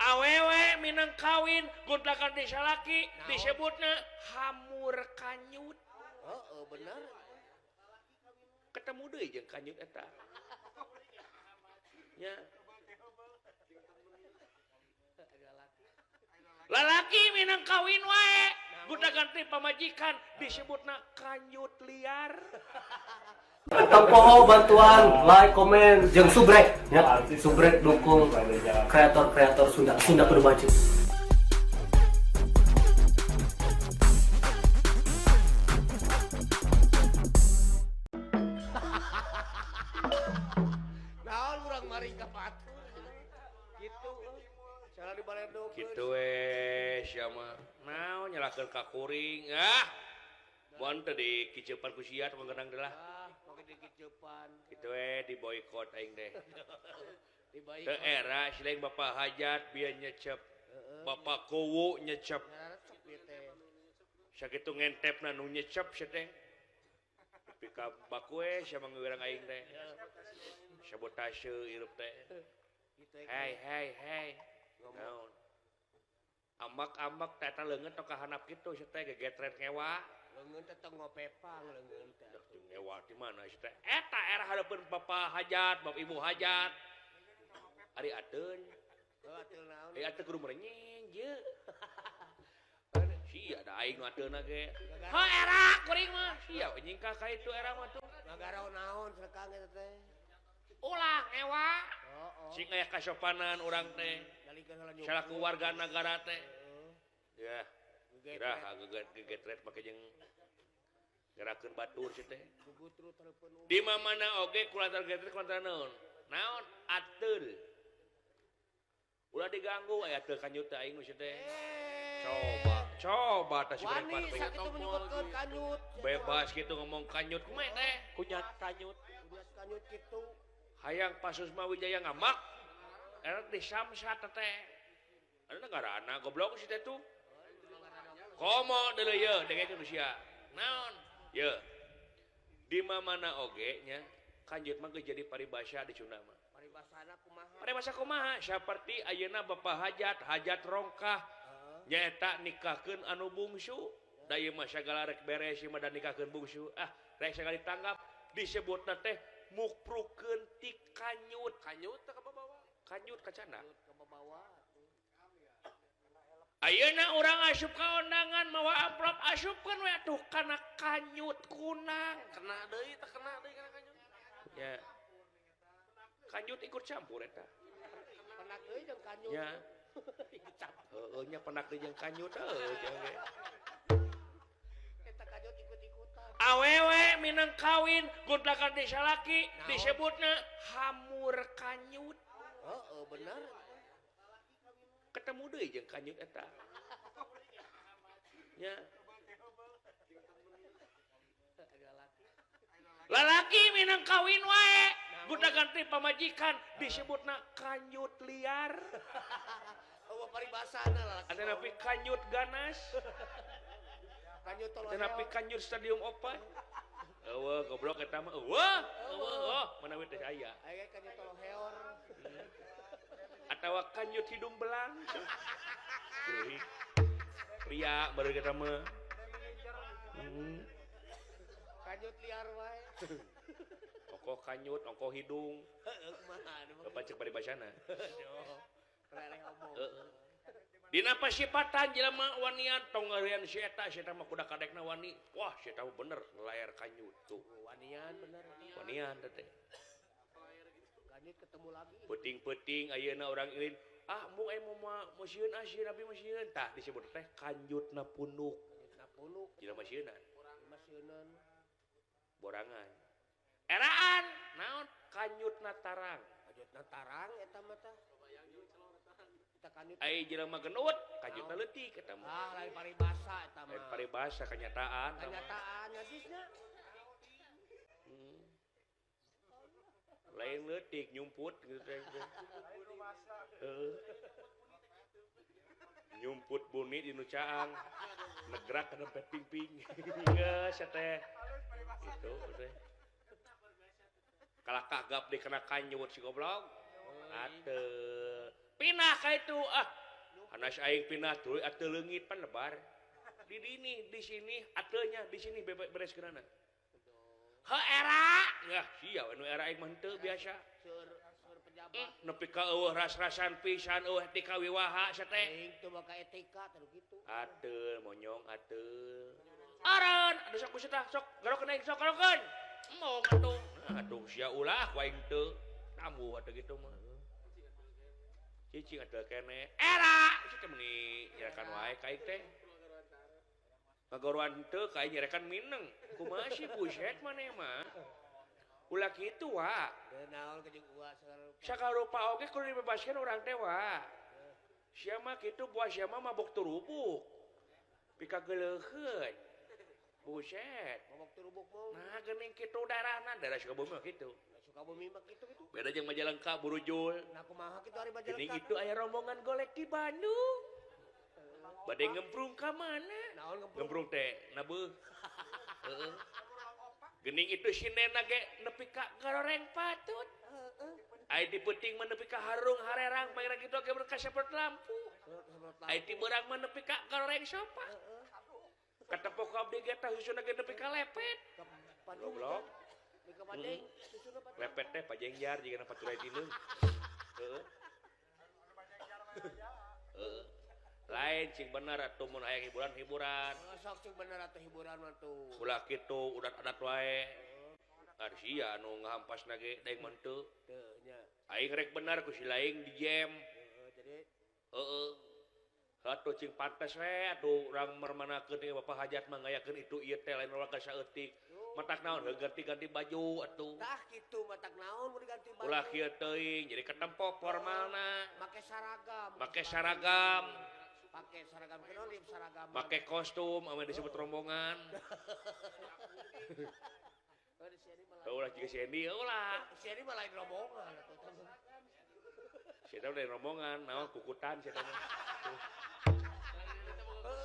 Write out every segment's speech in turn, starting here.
awewe minang kawin guntakan desa laki disebutna hamur kanyut. Bener Ketemu deui jeung kanyut eta nya lalaki minang kawin wae guntakan ti pamajikan disebutna kanyut liar. Tempoho bantuan like, komen, jeung subrek ya. Subrek dukung kreator-kreator Sunda Berbaju. naon urang mari ka batur gitu cara dibaledog Gitu sia mah naon nyalakeun ka kuring mun teu dikiceupan ku sia tong genang delah make dikiceupan kitu di boykot aing deh. dibaik Teu era silaing bapak hajat bieu nyecep bapak kowo nyecep resep ieu teh sakitu ngentepna nu nyecep sia teh tapi ka baku sia mangeureung aing teh sabotase hirup teh. gitu Hei naon ambak-ambak teh eta leungeut tong kahanap kitu sia teh gegetren ngewa. leungeun teh tong ngopepang leungeun teh Ngewa di mana sih teh? Eta era hadeupeun papa hajat, bapak ibu hajat. Ari ateun. atuh naon Ari ateun kudu merenyeng je. Sia da aing ateuna ge. Ha era kuring mah. Sia nyingkah ka itu era mah tuh. ngagaraw naon sekang eta teh Ulah ngewa. heeh Sing aya kasopanan urang teh. nalikeun heula nyumput Salaku warga negara teh. Ya. Kira gegetret make jeung gerakeun batur sih teh. gugutru telepon Di mana oge kulantar gegetret kulantar naon? Naon ateul. Ulah diganggu aya teu kanyut teh aing nu teh. Coba tah si wani berempat sakitu menyebutkeun kanyut bebas gitu ngomong kanyut kumaha teh? kunyat kanyut kitu Hayang Pasusma Wijaya ngamak. Era di Samsat teh. Ada negarana goblok si teh tuh. Komo deuleu ye dengekeun sia. Naon? Ye. Di mana oge nya kanjut mah geus jadi paribasa di Sunda mah. paribasana kumaha Paribasa kumaha? Saperti ayeuna bapak hajat rongkah nyaeta nikahkeun anu bungsu. Da ieu mah sagala rek beres ieu mah da nikahkeun bungsu. Rek sagala ditanggap disebutna teh mukprukeun ti kanyut. Kanyut teh kababawa. Kanyut kacana. ke bawah Ayeuna urang asup ka undangan mawa amplop asupkeun we atuh kana kanyut kunang. kena deui teh kena deui kana kanyut Ya. Kanyut ikut campur eta. penak deui jeung kanyut Ya. ikut campur Heeh nya penak deui jeung kanyut jeung ge. eta kanyut ikut-ikutan Awewe minang kawin guntakan desa laki disebutna hamur kanyut. bener Ketemu deui jeung kanyut eta. Nya. Lalaki minang kawin wae guntakan ti pamajikan disebutna kanyut liar. paribasana lah Ada napi kanyut ganas, kanyut tolong ada napi kanyut stadium opat. Eueuh goblok eta mah eueuh. Oh, mana we teh aya. aya kanyut tolong heor Atawa kanyut hidung belang. Euy. Pria baru kita mah. kanyut liar wae Ongkoh kanyut, ongkoh hidung. kumaha Bapak cek paribasana. aduh rere ngomong Dina pasipatan jelema wanian tong ngeureun si eta mah kuda kadekna wani. Wah, si eta bener layar kanyut tuh. wanian bener Wanian teh. kanyut ketemu lagi Peting-peting ayeuna urang ieu mung mau sieun sieun abi mah sieun tah disebut teh kanjutna punuk. kanyutna punuk Jelema sieunan masieunun borangan. Eraan naon kanjutna tarang. kanyutna tarang eta mah tah kita kanyut Ai jelema genut kanjutna leutik eta mah. lain paribasa eta mah Lain paribasa kenyataan. kenyataan hadisnya Lain leutik nyumput gitu teh. Nyumput bunyi di nu caang. Negrak kana ping-ping. Geus teh. Gitu teh. Kalah kagap di kena kanyut si goblok. Ateu pinah ka itu anas aing pinah tuluy atuh leungit pan lebar di sini atuhnya di sini beres keunana era ya sia anu era aing mah henteu biasa Seur pejabat. nepi ka eueuh ras-rasan pisan eueuh ti kawiwaha sia teh Aing teu boga etika teh kitu. atuh monyong atuh aran ada sok kusi tah sok garokeun aing sok garokeun mong atuh aduh sia ulah ku aing teu tambuh atuh gitu mah cicing atuh keneh era sia teh meuni nyerekan wae ka aing teh ngagoroan teu ka aing nyerekan mineng kumaha sih buset maneh mah ulah kitu wa Teu naon ka jeung uwa segala. sakarupa oge kudu dibebaskeun urang teh wa sia mah kitu buah sia mah mabok turubuk pikageuleuheun buset Mabok turubuk mah. nah geuning kitu darahna darah Sukabumi mah kitu Sukabumi mah kitu gitu. beda jeung Majalengka burujul Nah kumaha kitu ari Majalengka. geuning itu aya rombongan golek di Bandung bade ngemprung ka mana Naon ngemprung teh nabeuh heeh geuning itu sinena ge nepi ka garoreng patut ai di peuting mah nepi ka harung harerang pangira kitu ge berkasepet lampu ai ti beurang mah nepi ka garoreng sopa katepok abdi ge tah susuna ge nepi ka lepet goblok Mika Padeng, susuna Padeng. lepet teh pajengjar jigana paturai tineung heeh heeh lain cing bener atuh mun aya hiburan Sok cing bener atuh hiburan mah tuh. ulah kitu udat-adat wae ari sia anu ngahampasna ge daeng mah teu Teu nya. aing rek bener ku si laing di jam Jadi heeh atuh cing pantes we atuh urang mermanakeun ieu bapak hajat mah ngayakeun itu ieu teh lain olahraga saeutik matak naon ganti-ganti baju atuh tah kitu matak naon mun diganti baju. ulah kieu teuing jadi ketempo formalna Make saragam. make saragam Pake saragam kenon di saragam. make kostum ame disebut rombongan Oh, di sini malah. ulah jiga si Endi ulah Si ini malah lain rombongan atuh. si eta dari rombongan naon kukutan si eta mah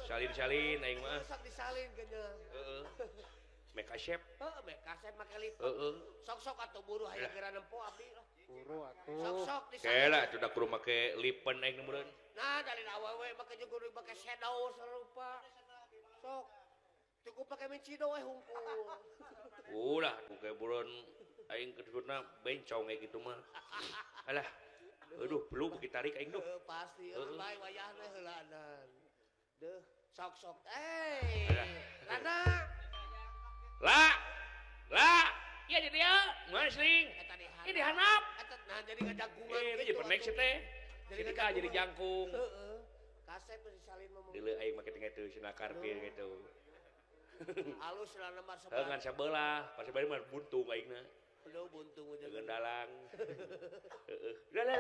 salin-salin aing mah Sok disalin kenya. heeh make chef Heeh, make kasep make lipat. heeh Sok-sok atuh buru hayang geura nempo abdi lah. Buru atuh. Sok-sok disalin. kela tuh dak kudu make lipen aing meureun Nah, dari awewe make jeung kudu make shadow sarupa. Sok. Cukup pakai mencido we hungkul. ulah tuh kayak buron aing keduduna bencong kayak gitu mah alah aduh belum kita tarik aing duh Pasti bae wayahna heulanan. Deuh, sok-sok. Alah. Rana. lah iya jadi ya mana sering Eta dihanap. ini dihanap Eta nah jadi ngajangkungan jadi penek sih teh jadi ka jadi jangkung Heeh. Kasep tuh disalin mah. dulu aing make teh sinakar pieu gitu Alus lah nomor ngan sabelah pas bari mah buntung aingna Aduh buntung aja. dengan dalang heeh lah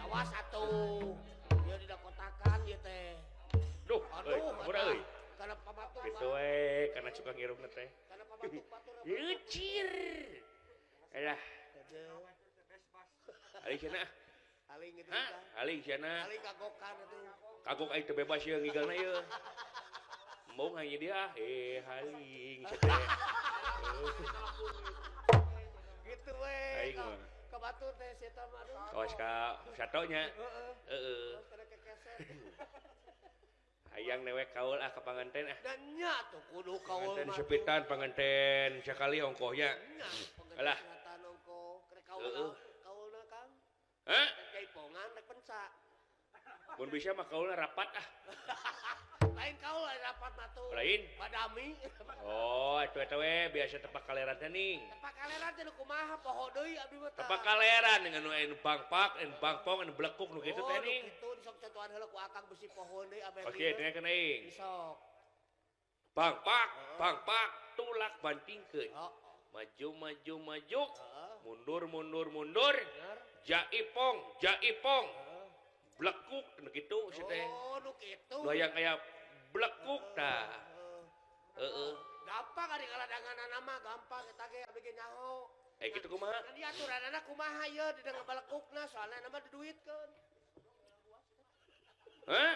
Awas atuh. Dia tidak kotakan dia teh. duh Aduh, murah euy karena pamatuk. gitu we kana suka ngirungna teh Karena pamatuk batur. Yucir. Alah, aling cenah. Aling gitu Hah? kan. Aling cenah. Aling kagokan itu. Kagok aing teu bebas ye ngigalna ye. Mau hanya dia, haling cenah. Gitu we. Aing mah. Ka batur teh eta mah aduh. Kawas ka satonya. Heeh. Heeh. Kada kekeset. Hayang newek kaul ka panganten ah. Dan nya tuh kudu kaul Panganten mah. sepitan, panganten sakali ongkohnya. Nya Alah. pengatan ongko krek Heeh. kaulna Kang. Hah? Jaipongan rek pensa. Mun bisa mah kaulna rapat ah. Lain kaul lain rapat mah tuh. Lain? Madami. Oh, eta we biasa tepak kaleran teh ning. Tepak kaleran teh nu kumaha poho deui abdi mah tah. Tepak kaleran dengan anu bangpak, anu bangpong, anu blekuk nu kitu teh ning. Itu sok contohan heula ku akang besi pohon deui abdi. Oke, dengarkan aing. Sok. Bangpak, tulak bantingkeun. Oh. Maju. Heeh. Mundur. Bener. Jaipong. Blekuk nu kitu si teh. Oh, nu kitu. Nu hayang aya blekuk tah. Heeh. Gampang ari ngaladangan mah gampang eta ge abdi ge nyaho. Kitu kumaha? Kan dia aturanana kumaha ye di dengan balekukna soalna nama diduitkeun. Hah?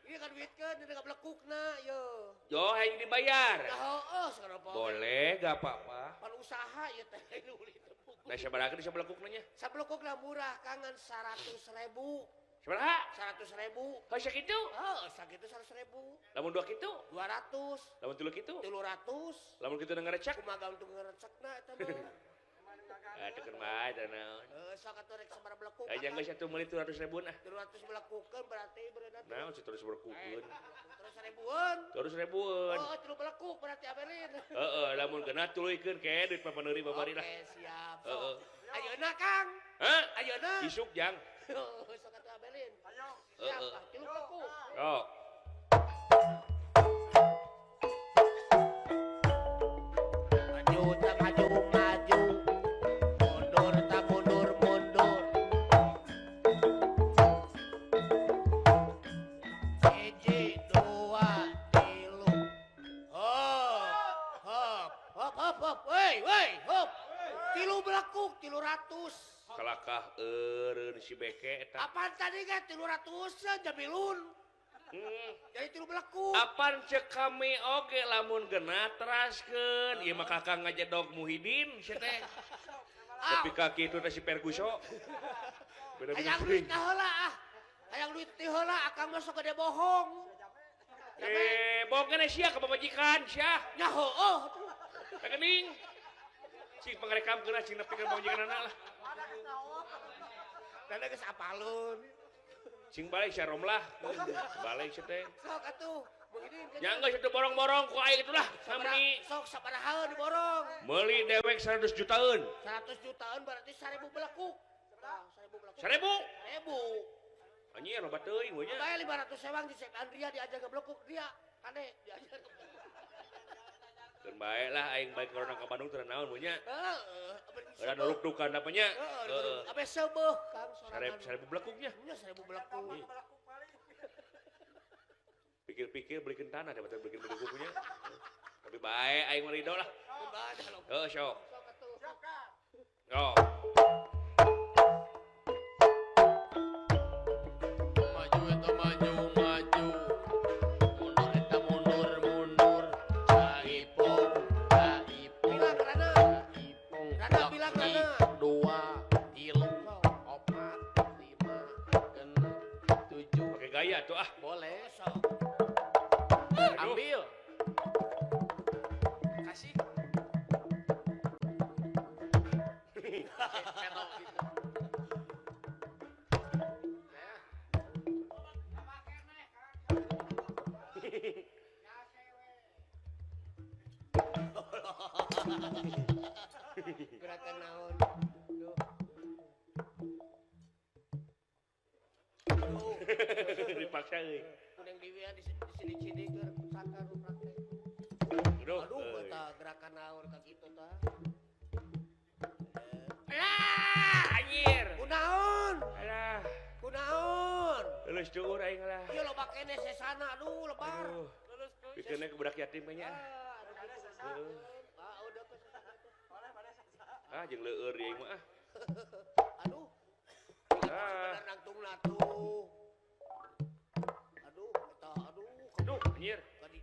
Ieu kan duitkeun di dengan balekukna ye. Yo hayang dibayar. Nah, heueuh sekarang poe. Boleh, gak apa-apa. Pan usaha ye teh nu beli tepung. Nah, sabaraha di sabelekukna nya? Sabelekukna murah kangen 100.000. Sabaraha? 100.000. Heuh sakitu? Sakitu 100.000. Lamun 2 kitu? 200. Lamun 3 kitu? 300. Lamun kitu ngarecak? Kumaha untuk ngerecekna eta mah. Tekan bae da naon. Sok atuh rek sabaraha belekuk. Aya geus atuh meuli 200.000 nah. 300 belekukeun berarti beuneuh. Naon sih terus berkukeun? 300.000-an. 200.000-an. Oh, 3 belekuk berarti Abelin. Heeh, lamun geuna tuluykeun ke duit papaneuri babari lah. Oke, siap. Heeh. Ayeuna Kang. Hah? Ayeuna. Isuk jang. Sok atuh Abelin. Siap, 3 belekuk. Yo. Maju tak maju maju. Mundur tak mundur mundur. Hiji, dua, tilu. Hop. Woi, hop. Tilu belakuk, 300. Kalakah eureun si beke eta. Apaan tadi kan 300 jamilun. Jadi tilu belakuk. Apaan cek kami oge lamun geuna teraskeun. Ieu mah Kakang ngajedog Muhyiddin sia teh. Tapi kaki itu si Perguso. Hayang duit teh heula ah. Hayang duit teh heula akang masuk gede bohong. Bohong kene sia ka pamajikan sia. Nya heueuh. Rekening. Cing pangrekamkeun cing nepi ka pamajikanana lah. Tanda geus apalun. Cing balik sia Romlah. Balik sia teh. Sok atuh. Muhyiddin. Nya geus atuh borong-borong ku aing itulah. Samuni Sok sabaraha diborong. meuli dewek 100 jutaan. 100 jutaan berarti 1.000 belakuk. 1.000 belakuk. 1000. 1.000. Anjir loba teuing we nya. Bayar 500 sewang di Sek Andria diajar ke belakuk dia. Kade diajar. Keun bae lah aing bae corona ka Bandung teu naon we nya. Heeh. Ada nuruk dukan apa nya. Heeh. Abe sebeuh Kang sorangan. 1000 belekuknya. Nya 1.000 belakuk. Pikir-pikir belikan tanah dapat belikan bukunya. Tapi baik aing mah ridho lah. Heeh, sok. Yo. Maju eta maju. Mundur eta mundur. Caipong. Bilang Rana. Rana bilang Rana. 2, 3, 4, 5, 6, 7. Pakai gaya tuh ah. Boleh sok. Ambil. Kasih. Gerakan naon. Dipaksa euy. Kuning dieu di sini keur sakar praktek. Aduh, eta gerakan naon ka kitu tah. Alah, anjir. Kunaon? Alah, Kunaon? lulus cuur aing lah. Ieu loba keneh sesana aduh lebar. Bikinnya ke budak yatim banyak. Udah Jeung leueur ieu mah ah. Aduh. Bener nangtungna tuh. Aduh, eta Aduh, anjir. Di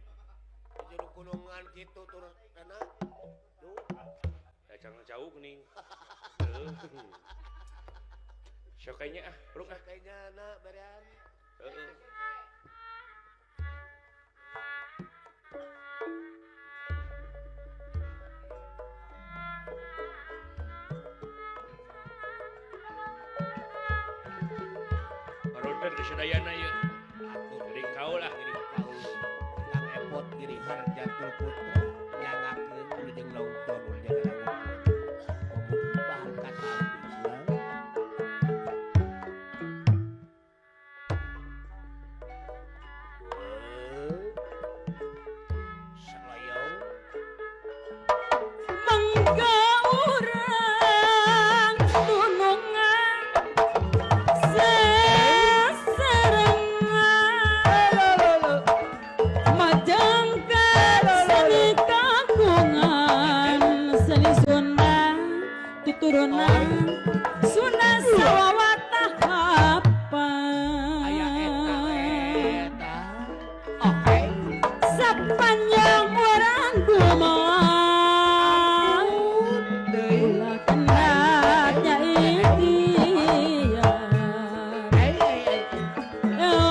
jero gunungan kitu tur kana. Duh. Cang jauh kuning. Sok kayaknya ah, peruk ah. Kayaknya na berean. Heeh. Barodan ke sadayana ieu. Jadi kau lah gini. Kang Epot giri Harjatul Putra nyangakeun anu jeung nongton ulun jeung ngomong bahan kata Mangga urang tunungan seserengan majangkan seni kagungan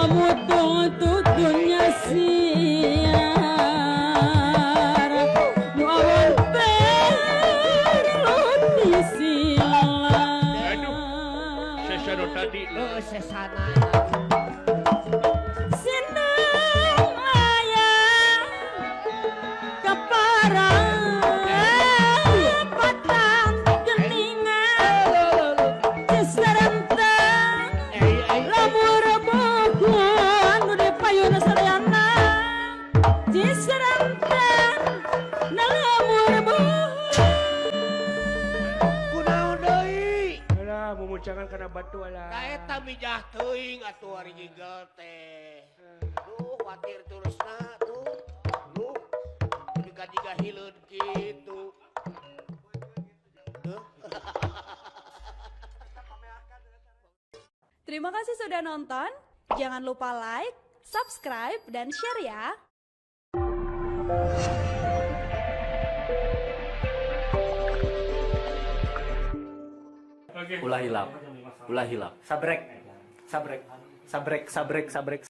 mutung tutunya siar nu awan perlu disilang. Aduh, sesano tadi. Sesana Sinang ayah keparang patang geningan ciserentang lamur bukuan nu dipayun sareana ciserentang na lamur bukuan. kunaon deui Alah, memuncangan karena batu alah. ka eta mijah teuing atuh ari jigel teh duh watir terusna tuh duh kudu kajiga hileud kitu Duh. Terima kasih sudah nonton. Jangan lupa like, subscribe, dan share ya. Ulah hilap. Sabrek.